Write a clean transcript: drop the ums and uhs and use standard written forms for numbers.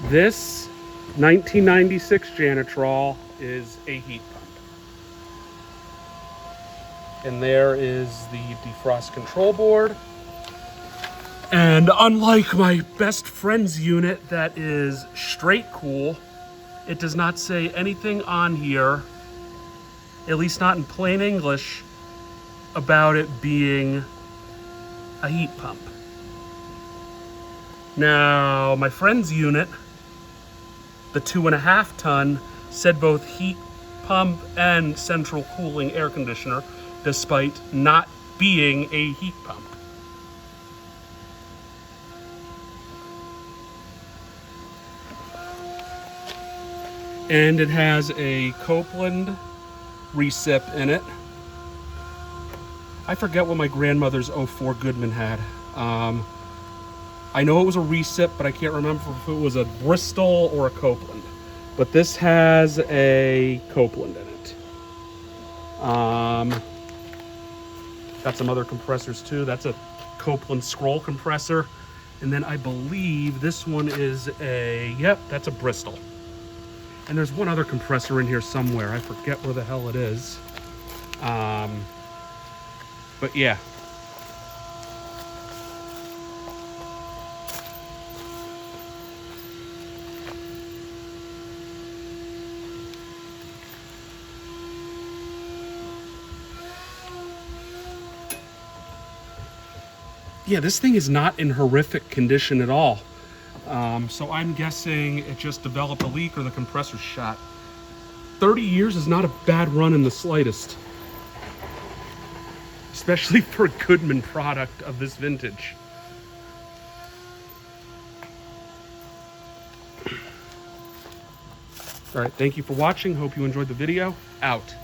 This 1996 Janitrol is a heat pump. And there is the defrost control board. And unlike my best friend's unit that is straight cool, it does not say anything on here, at least not in plain English, about it being a heat pump. Now, my friend's unit, the 2.5 ton, said both heat pump and central cooling air conditioner, despite not being a heat pump. And it has a Copeland recip in it. I forget what my grandmother's 04 Goodman had. I know it was a recip, but I can't remember if it was a Bristol or a Copeland. But this has a Copeland in it. Got some other compressors too. That's a Copeland scroll compressor. And then I believe this one is a, yep, that's a Bristol. And there's one other compressor in here somewhere. I forget where the hell it is. But yeah. Yeah, this thing is not in horrific condition at all. So I'm guessing it just developed a leak or the compressor shot. 30 years is not a bad run in the slightest. Especially for a Goodman product of this vintage. All right, thank you for watching. Hope you enjoyed the video. Out.